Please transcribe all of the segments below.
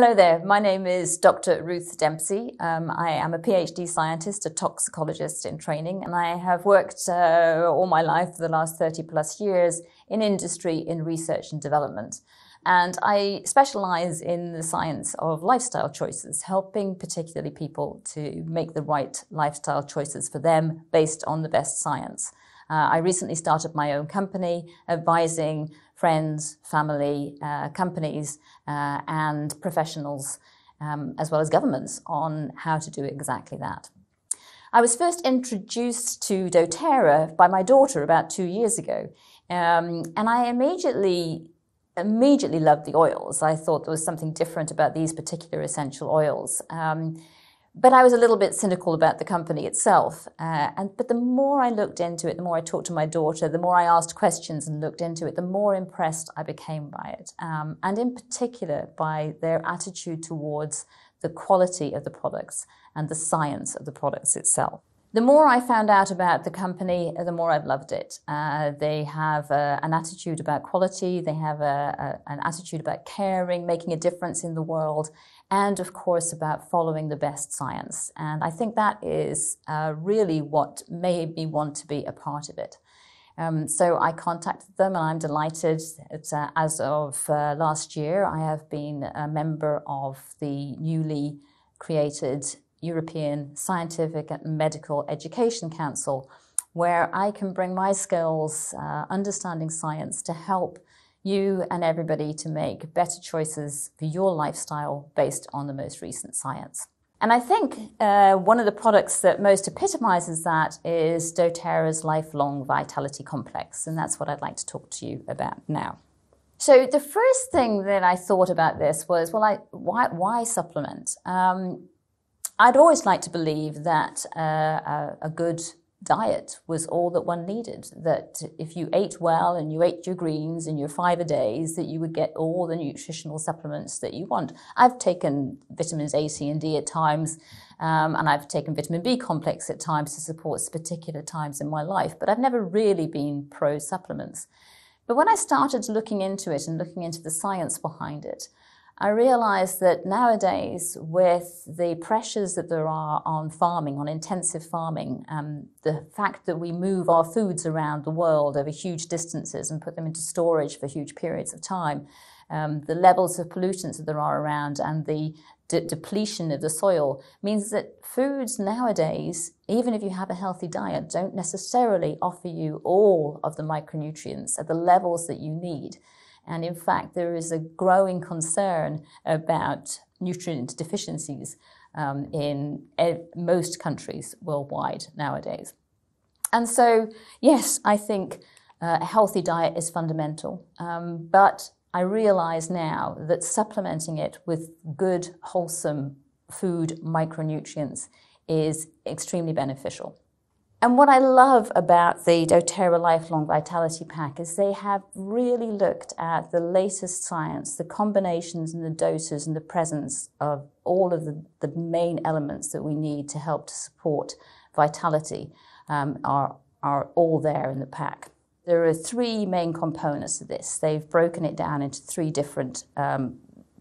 Hello there, my name is Dr. Ruth Dempsey. I am a PhD scientist, a toxicologist in training, and I have worked all my life for the last 30 plus years in industry, in research and development. And I specialize in the science of lifestyle choices, helping particularly people to make the right lifestyle choices for them based on the best science. I recently started my own company advising friends, family, companies and professionals, as well as governments, on how to do exactly that. I was first introduced to doTERRA by my daughter about 2 years ago, and I immediately loved the oils. I thought there was something different about these particular essential oils. But I was a little bit cynical about the company itself. But the more I looked into it, the more I talked to my daughter, the more I asked questions and looked into it, the more impressed I became by it. And in particular by their attitude towards the quality of the products and the science of the products itself. The more I found out about the company, the more I've loved it. They have an attitude about quality, they have an attitude about caring, making a difference in the world, and of course about following the best science. And I think that is really what made me want to be a part of it. So I contacted them, and I'm delighted that as of last year, I have been a member of the newly created European Scientific and Medical Education Council, where I can bring my skills, understanding science, to help you and everybody to make better choices for your lifestyle based on the most recent science. And I think one of the products that most epitomizes that is doTERRA's Lifelong Vitality Complex, and that's what I'd like to talk to you about now. So the first thing that I thought about this was, well, why supplement? I'd always like to believe that a good diet was all that one needed, that if you ate well and you ate your greens and your fibre days, that you would get all the nutritional supplements that you want. I've taken vitamins A, C and D at times, and I've taken vitamin B complex at times to support particular times in my life, but I've never really been pro supplements. But when I started looking into it and looking into the science behind it, I realized that nowadays, with the pressures that there are on farming, on intensive farming, the fact that we move our foods around the world over huge distances and put them into storage for huge periods of time, the levels of pollutants that there are around and the depletion of the soil means that foods nowadays, even if you have a healthy diet, don't necessarily offer you all of the micronutrients at the levels that you need. And in fact, there is a growing concern about nutrient deficiencies in most countries worldwide nowadays. And so, yes, I think a healthy diet is fundamental, but I realize now that supplementing it with good, wholesome food micronutrients is extremely beneficial. And what I love about the doTERRA Lifelong Vitality Pack is they have really looked at the latest science, the combinations and the doses and the presence of all of the main elements that we need to help to support vitality are all there in the pack. There are 3 main components to this. They've broken it down into 3 different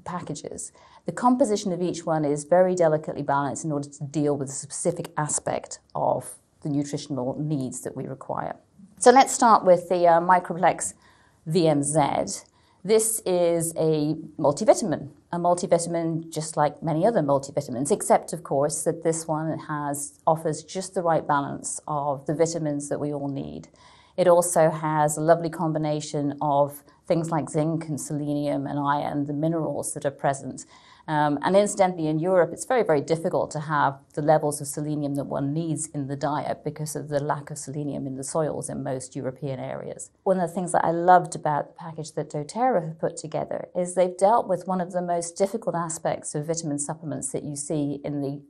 packages. The composition of each one is very delicately balanced in order to deal with a specific aspect of the nutritional needs that we require. So let's start with the Microplex VMZ. This is a multivitamin just like many other multivitamins, except of course that this one offers just the right balance of the vitamins that we all need. It also has a lovely combination of things like zinc and selenium and iron, the minerals that are present. And incidentally, in Europe, it's very, very difficult to have the levels of selenium that one needs in the diet because of the lack of selenium in the soils in most European areas. One of the things that I loved about the package that doTERRA have put together is they've dealt with one of the most difficult aspects of vitamin supplements that you see in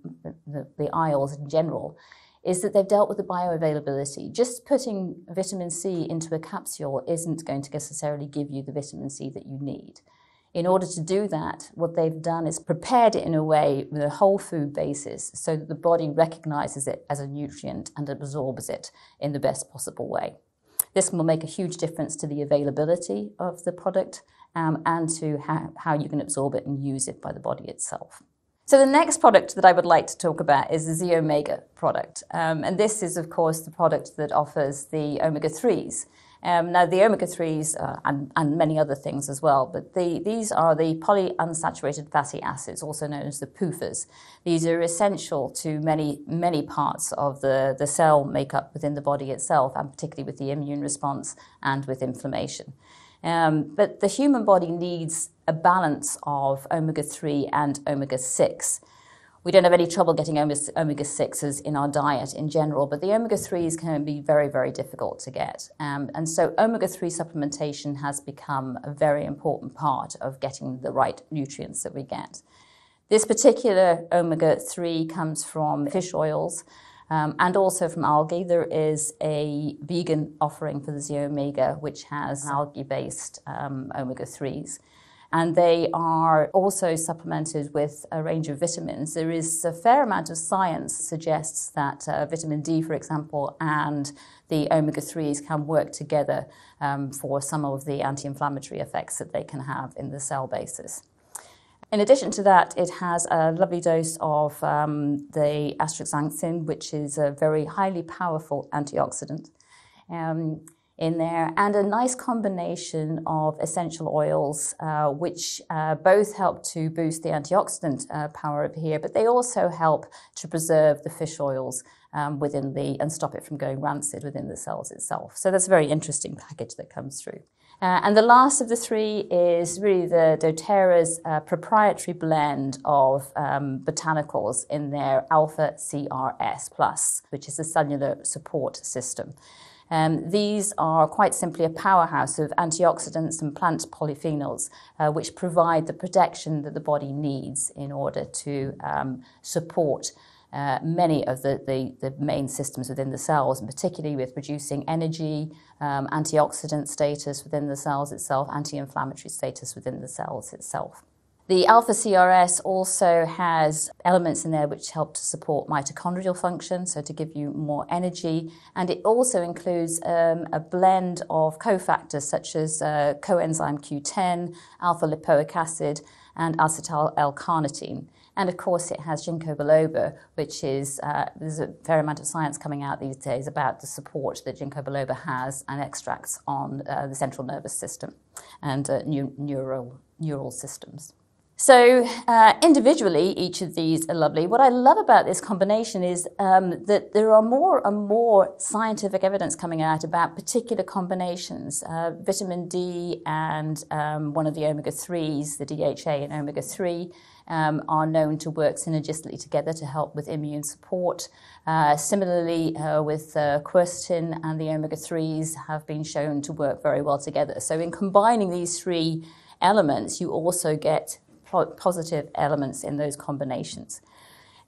the aisles in general, is that they've dealt with the bioavailability. Just putting vitamin C into a capsule isn't going to necessarily give you the vitamin C that you need. In order to do that, what they've done is prepared it in a way with a whole food basis so that the body recognizes it as a nutrient and absorbs it in the best possible way. This will make a huge difference to the availability of the product and to how you can absorb it and use it by the body itself. So the next product that I would like to talk about is the Z-Omega product. And this is, of course, the product that offers the omega-3s. Now, the omega-3s and many other things as well, but these are the polyunsaturated fatty acids, also known as the PUFAs. These are essential to many parts of the cell makeup within the body itself, and particularly with the immune response and with inflammation. But the human body needs a balance of omega-3 and omega-6. We don't have any trouble getting omega-6s in our diet in general, but the omega-3s can be very, very difficult to get. And so omega-3 supplementation has become a very important part of getting the right nutrients that we get. This particular omega-3 comes from fish oils, and also from algae. There is a vegan offering for the Z-Omega, which has algae-based omega-3s. And they are also supplemented with a range of vitamins. There is a fair amount of science that suggests that vitamin D, for example, and the omega-3s can work together for some of the anti-inflammatory effects that they can have in the cell basis. In addition to that, it has a lovely dose of the astaxanthin, which is a very highly powerful antioxidant in there, and a nice combination of essential oils, which both help to boost the antioxidant power over here, but they also help to preserve the fish oils within and stop it from going rancid within the cells itself. So that's a very interesting package that comes through. And the last of the three is really the doTERRA's proprietary blend of botanicals in their Alpha CRS Plus, which is a cellular support system. These are quite simply a powerhouse of antioxidants and plant polyphenols, which provide the protection that the body needs in order to support many of the main systems within the cells, and particularly with producing energy, antioxidant status within the cells itself, anti-inflammatory status within the cells itself. The Alpha CRS also has elements in there which help to support mitochondrial function, so to give you more energy. And it also includes a blend of cofactors such as coenzyme Q10, alpha lipoic acid, and acetyl L-carnitine. And of course, it has ginkgo biloba, which is, there's a fair amount of science coming out these days about the support that ginkgo biloba has and extracts on the central nervous system and neural systems. So individually, each of these are lovely. What I love about this combination is that there are more and more scientific evidence coming out about particular combinations. Vitamin D and one of the omega-3s, the DHA and omega-3, are known to work synergistically together to help with immune support. Similarly, with quercetin and the omega-3s have been shown to work very well together. So in combining these three elements, you also get positive elements in those combinations.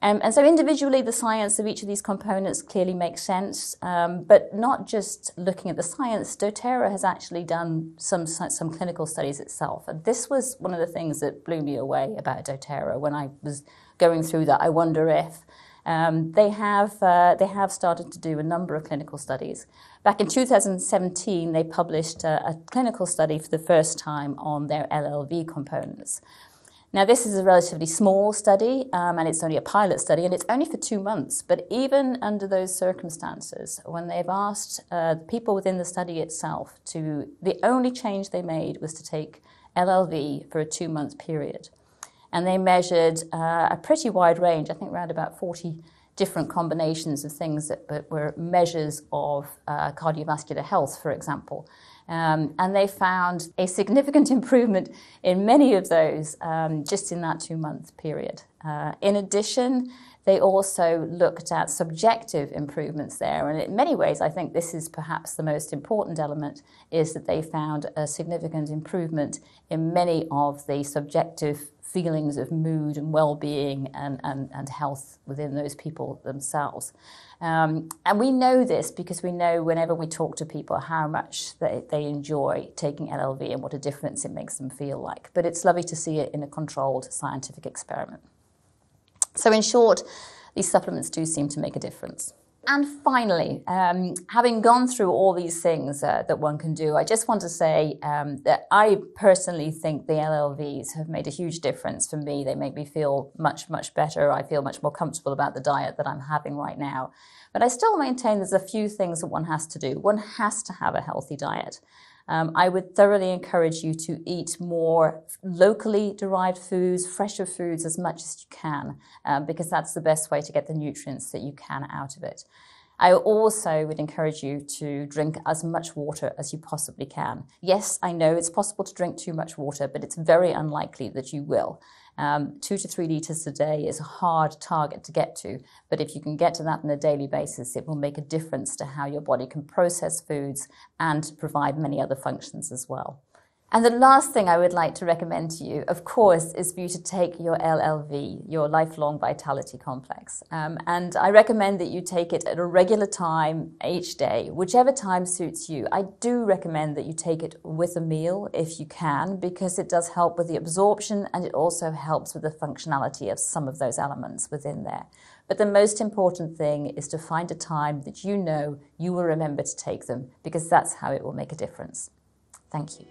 And so individually, the science of each of these components clearly makes sense, but not just looking at the science. doTERRA has actually done some clinical studies itself. And this was one of the things that blew me away about doTERRA when I was going through that. I wonder if they have started to do a number of clinical studies. Back in 2017, they published a clinical study for the first time on their LLV components. Now, this is a relatively small study, and it's only a pilot study, and it's only for 2 months. But even under those circumstances, when they've asked people within the study itself the only change they made was to take LLV for a 2-month period. And they measured a pretty wide range, I think around about 40 different combinations of things that were measures of cardiovascular health, for example. And they found a significant improvement in many of those just in that 2-month period. In addition, they also looked at subjective improvements there. And in many ways, I think this is perhaps the most important element, is that they found a significant improvement in many of the subjective feelings of mood and well-being and health within those people themselves. And we know this because we know whenever we talk to people how much they enjoy taking LLV and what a difference it makes them feel like. But it's lovely to see it in a controlled scientific experiment. So in short, these supplements do seem to make a difference. And finally, having gone through all these things that one can do, I just want to say that I personally think the LLVs have made a huge difference for me. They make me feel much, much better. I feel much more comfortable about the diet that I'm having right now. But I still maintain there's a few things that one has to do. One has to have a healthy diet. I would thoroughly encourage you to eat more locally derived foods, fresher foods as much as you can, because that's the best way to get the nutrients that you can out of it. I also would encourage you to drink as much water as you possibly can. Yes, I know it's possible to drink too much water, but it's very unlikely that you will. 2 to 3 litres a day is a hard target to get to, but if you can get to that on a daily basis, it will make a difference to how your body can process foods and provide many other functions as well. And the last thing I would like to recommend to you, of course, is for you to take your LLV, your Lifelong Vitality Complex. And I recommend that you take it at a regular time each day, whichever time suits you. I do recommend that you take it with a meal if you can, because it does help with the absorption and it also helps with the functionality of some of those elements within there. But the most important thing is to find a time that you know you will remember to take them, because that's how it will make a difference. Thank you.